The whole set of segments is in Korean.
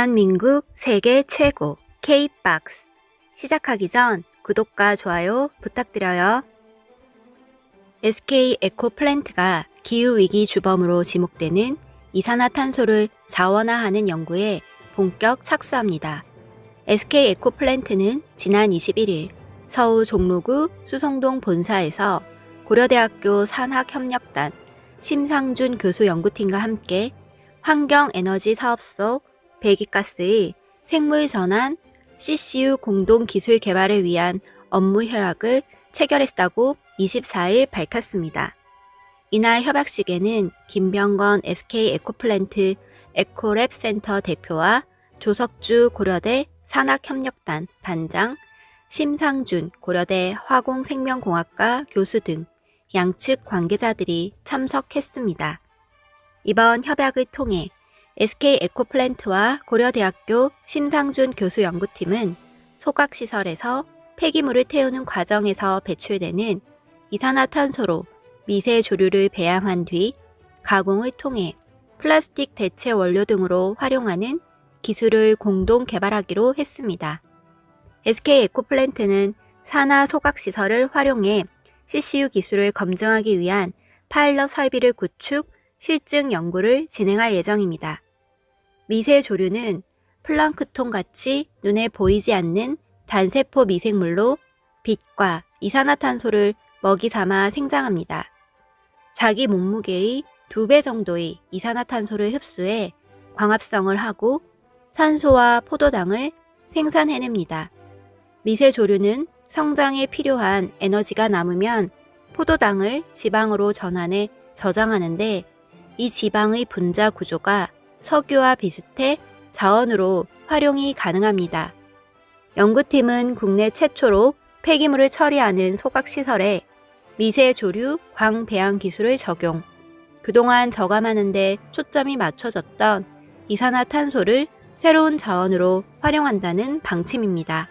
대한민국 세계 최고 K-박스. 시작하기 전 구독과 좋아요 부탁드려요. SK 에코플랜트가 기후위기 주범으로 지목되는 이산화탄소를 자원화하는 연구에 본격 착수합니다. SK 에코플랜트는 지난 21일 서울 종로구 수성동 본사에서 고려대학교 산학협력단 심상준 교수 연구팀과 함께 환경에너지 사업소 배기가스의 생물전환 CCU 공동기술 개발을 위한 업무 협약을 체결했다고 24일 밝혔습니다. 이날 협약식에는 김병건 SK 에코플랜트 에코랩 센터 대표와 조석주 고려대 산학협력단 단장, 심상준 고려대 화공생명공학과 교수 등 양측 관계자들이 참석했습니다. 이번 협약을 통해 SK 에코플랜트와 고려대학교 심상준 교수 연구팀은 소각시설에서 폐기물을 태우는 과정에서 배출되는 이산화탄소로 미세 조류를 배양한 뒤 가공을 통해 플라스틱 대체 원료 등으로 활용하는 기술을 공동 개발하기로 했습니다. SK 에코플랜트는 산화 소각시설을 활용해 CCU 기술을 검증하기 위한 파일럿 설비를 구축, 실증 연구를 진행할 예정입니다. 미세 조류는 플랑크톤같이 눈에 보이지 않는 단세포 미생물로 빛과 이산화탄소를 먹이 삼아 생장합니다. 자기 몸무게의 2배 정도의 이산화탄소를 흡수해 광합성을 하고 산소와 포도당을 생산해냅니다. 미세 조류는 성장에 필요한 에너지가 남으면 포도당을 지방으로 전환해 저장하는데 이 지방의 분자 구조가 석유와 비슷해 자원으로 활용이 가능합니다. 연구팀은 국내 최초로 폐기물을 처리하는 소각시설에 미세 조류 광배양 기술을 적용, 그동안 저감하는 데 초점이 맞춰졌던 이산화탄소를 새로운 자원으로 활용한다는 방침입니다.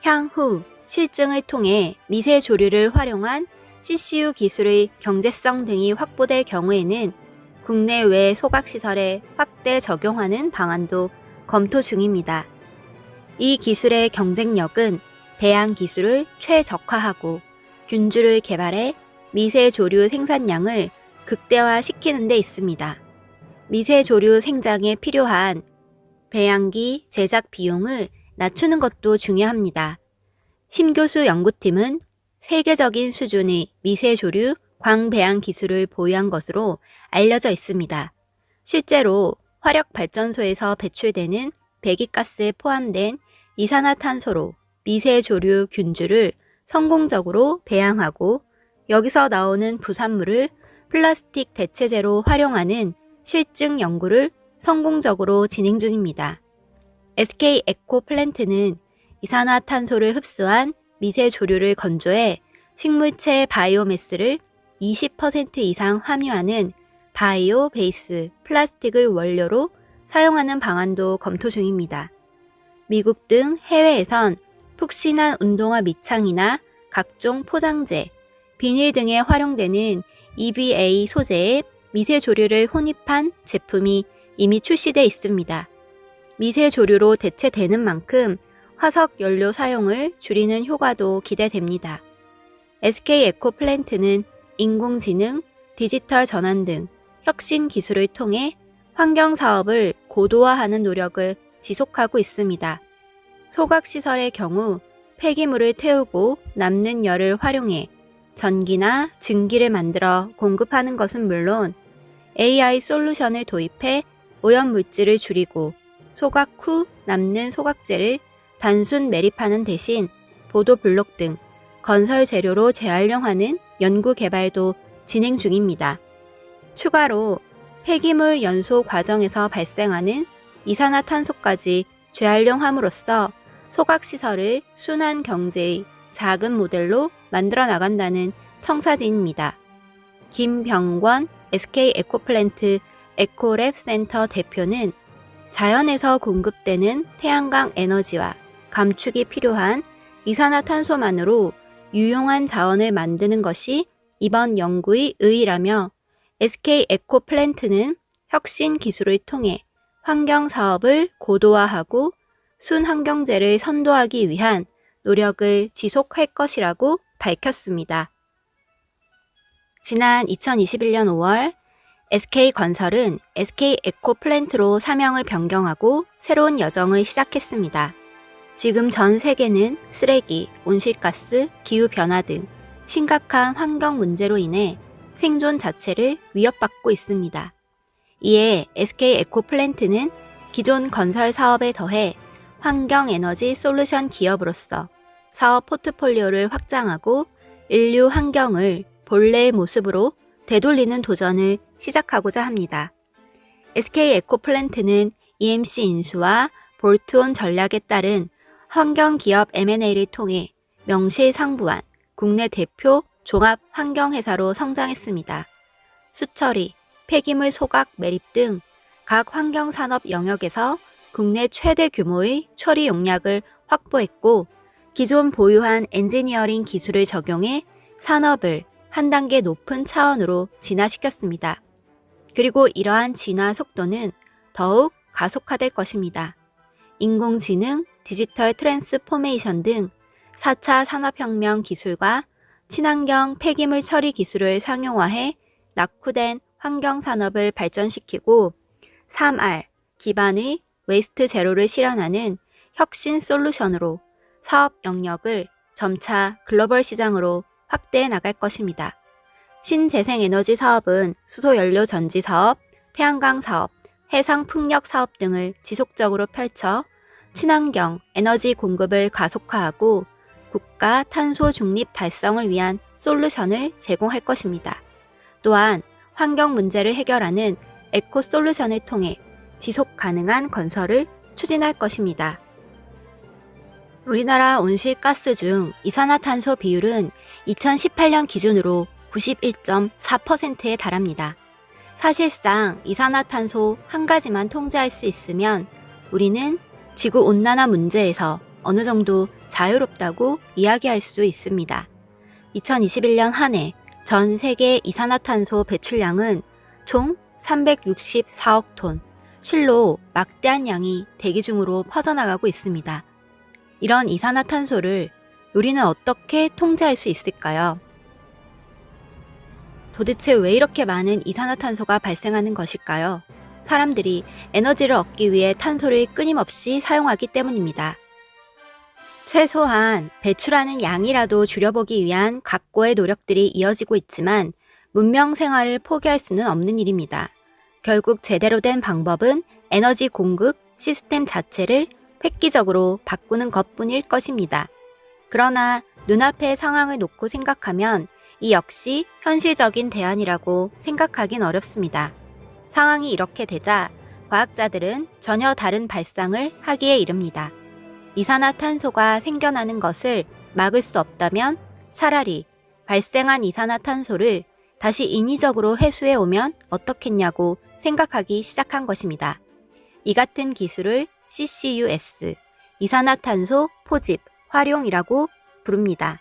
향후 실증을 통해 미세 조류를 활용한 CCU 기술의 경제성 등이 확보될 경우에는 국내외 소각시설에 확대 적용하는 방안도 검토 중입니다. 이 기술의 경쟁력은 배양 기술을 최적화하고 균주를 개발해 미세 조류 생산량을 극대화시키는 데 있습니다. 미세 조류 생장에 필요한 배양기 제작 비용을 낮추는 것도 중요합니다. 심 교수 연구팀은 세계적인 수준의 미세 조류 광배양 기술을 보유한 것으로 알려져 있습니다. 실제로 화력발전소에서 배출되는 배기가스에 포함된 이산화탄소로 미세 조류 균주를 성공적으로 배양하고 여기서 나오는 부산물을 플라스틱 대체제로 활용하는 실증 연구를 성공적으로 진행 중입니다. SK 에코플랜트는 이산화탄소를 흡수한 미세 조류를 건조해 식물체 바이오매스를 20% 이상 함유하는 바이오 베이스 플라스틱을 원료로 사용하는 방안도 검토 중입니다. 미국 등 해외에선 푹신한 운동화 밑창이나 각종 포장재, 비닐 등에 활용되는 EVA 소재에 미세 조류를 혼입한 제품이 이미 출시돼 있습니다. 미세 조류로 대체되는 만큼 화석 연료 사용을 줄이는 효과도 기대됩니다. SK 에코플랜트는 인공지능, 디지털 전환 등 혁신 기술을 통해 환경 사업을 고도화하는 노력을 지속하고 있습니다. 소각시설의 경우 폐기물을 태우고 남는 열을 활용해 전기나 증기를 만들어 공급하는 것은 물론 AI 솔루션을 도입해 오염물질을 줄이고 소각 후 남는 소각재를 단순 매립하는 대신 보도블록 등 건설 재료로 재활용하는 연구 개발도 진행 중입니다. 추가로 폐기물 연소 과정에서 발생하는 이산화탄소까지 재활용함으로써 소각시설을 순환 경제의 작은 모델로 만들어 나간다는 청사진입니다. 김병권 SK 에코플랜트 에코랩 센터 대표는 자연에서 공급되는 태양광 에너지와 감축이 필요한 이산화탄소만으로 유용한 자원을 만드는 것이 이번 연구의 의의라며 SK 에코플랜트는 혁신 기술을 통해 환경 사업을 고도화하고 순환경제를 선도하기 위한 노력을 지속할 것이라고 밝혔습니다. 지난 2021년 5월 SK건설은 SK에코플랜트로 사명을 변경하고 새로운 여정을 시작했습니다. 지금 전 세계는 쓰레기, 온실가스, 기후변화 등 심각한 환경 문제로 인해 생존 자체를 위협받고 있습니다. 이에 SK에코플랜트는 기존 건설 사업에 더해 환경에너지 솔루션 기업으로서 사업 포트폴리오를 확장하고 인류 환경을 본래의 모습으로 되돌리는 도전을 시작하고자 합니다. SK에코플랜트는 EMC 인수와 볼트온 전략에 따른 환경기업 M&A를 통해 명실상부한 국내 대표 종합 환경회사로 성장했습니다. 수처리, 폐기물 소각 매립 등 각 환경산업 영역에서 국내 최대 규모의 처리 용량을 확보했고 기존 보유한 엔지니어링 기술을 적용해 산업을 한 단계 높은 차원으로 진화시켰습니다. 그리고 이러한 진화 속도는 더욱 가속화될 것입니다. 인공지능, 디지털 트랜스포메이션 등 4차 산업혁명 기술과 친환경 폐기물 처리 기술을 상용화해 낙후된 환경산업을 발전시키고 3R 기반의 웨이스트 제로를 실현하는 혁신 솔루션으로 사업 영역을 점차 글로벌 시장으로 확대해 나갈 것입니다. 신재생에너지 사업은 수소연료 전지 사업, 태양광 사업, 해상 풍력 사업 등을 지속적으로 펼쳐 친환경 에너지 공급을 가속화하고 국가 탄소 중립 달성을 위한 솔루션을 제공할 것입니다. 또한 환경 문제를 해결하는 에코 솔루션을 통해 지속 가능한 건설을 추진할 것입니다. 우리나라 온실가스 중 이산화탄소 비율은 2018년 기준으로 91.4%에 달합니다. 사실상 이산화탄소 한 가지만 통제할 수 있으면 우리는 지구온난화 문제에서 어느 정도 자유롭다고 이야기할 수 있습니다. 2021년 한 해 전 세계 이산화탄소 배출량은 총 364억 톤, 실로 막대한 양이 대기 중으로 퍼져나가고 있습니다. 이런 이산화탄소를 우리는 어떻게 통제할 수 있을까요? 도대체 왜 이렇게 많은 이산화탄소가 발생하는 것일까요? 사람들이 에너지를 얻기 위해 탄소를 끊임없이 사용하기 때문입니다. 최소한 배출하는 양이라도 줄여보기 위한 각고의 노력들이 이어지고 있지만 문명 생활을 포기할 수는 없는 일입니다. 결국 제대로 된 방법은 에너지 공급 시스템 자체를 획기적으로 바꾸는 것뿐일 것입니다. 그러나 눈앞의 상황을 놓고 생각하면 이 역시 현실적인 대안이라고 생각하긴 어렵습니다. 상황이 이렇게 되자 과학자들은 전혀 다른 발상을 하기에 이릅니다. 이산화탄소가 생겨나는 것을 막을 수 없다면 차라리 발생한 이산화탄소를 다시 인위적으로 회수해 오면 어떻겠냐고 생각하기 시작한 것입니다. 이 같은 기술을 CCUS, 이산화탄소 포집, 활용이라고 부릅니다.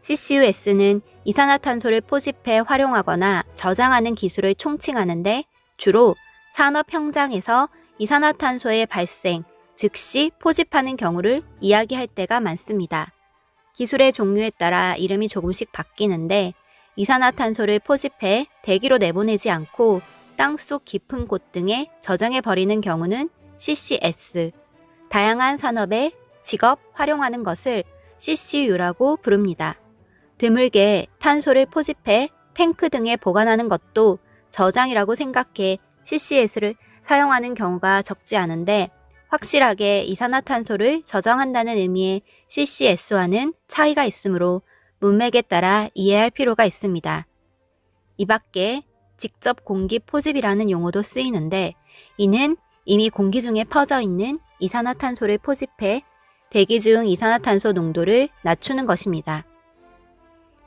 CCUS는 이산화탄소를 포집해 활용하거나 저장하는 기술을 총칭하는데 주로 산업 현장에서 이산화탄소의 발생, 즉시 포집하는 경우를 이야기할 때가 많습니다. 기술의 종류에 따라 이름이 조금씩 바뀌는데 이산화탄소를 포집해 대기로 내보내지 않고 땅속 깊은 곳 등에 저장해 버리는 경우는 CCS, 다양한 산업에 직업 활용하는 것을 CCU라고 부릅니다. 드물게 탄소를 포집해 탱크 등에 보관하는 것도 저장이라고 생각해 CCS를 사용하는 경우가 적지 않은데 확실하게 이산화탄소를 저장한다는 의미의 CCS와는 차이가 있으므로 문맥에 따라 이해할 필요가 있습니다. 이 밖에 직접 공기 포집이라는 용어도 쓰이는데 이는 이미 공기 중에 퍼져 있는 이산화탄소를 포집해 대기 중 이산화탄소 농도를 낮추는 것입니다.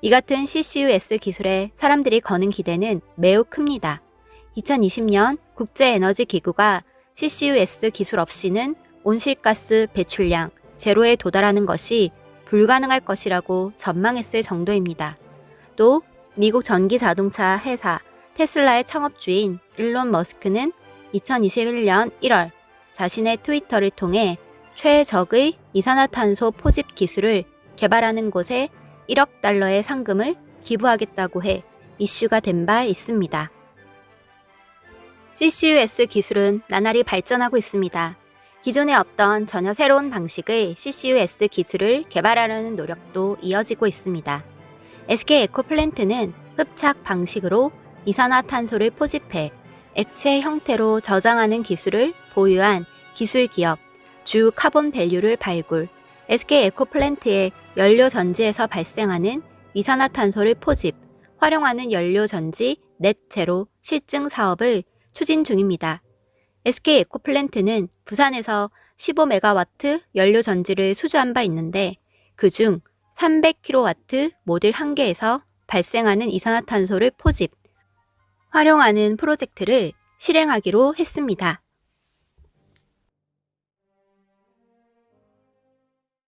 이 같은 CCUS 기술에 사람들이 거는 기대는 매우 큽니다. 2020년 국제에너지기구가 CCUS 기술 없이는 온실가스 배출량 제로에 도달하는 것이 불가능할 것이라고 전망했을 정도입니다. 또 미국 전기자동차 회사 테슬라의 창업주인 일론 머스크는 2021년 1월 자신의 트위터를 통해 최적의 이산화탄소 포집 기술을 개발하는 곳에 1억 달러의 상금을 기부하겠다고 해 이슈가 된 바 있습니다. CCUS 기술은 나날이 발전하고 있습니다. 기존에 없던 전혀 새로운 방식의 CCUS 기술을 개발하려는 노력도 이어지고 있습니다. SK 에코플랜트는 흡착 방식으로 이산화탄소를 포집해 액체 형태로 저장하는 기술을 보유한 기술 기업, 주 카본 밸류를 발굴, SK 에코플랜트의 연료 전지에서 발생하는 이산화탄소를 포집, 활용하는 연료 전지 넷 제로 실증 사업을 추진 중입니다. SK 에코플랜트는 부산에서 15메가와트 연료 전지를 수주한 바 있는데 그중 300kW 모듈 1개에서 발생하는 이산화탄소를 포집, 활용하는 프로젝트를 실행하기로 했습니다.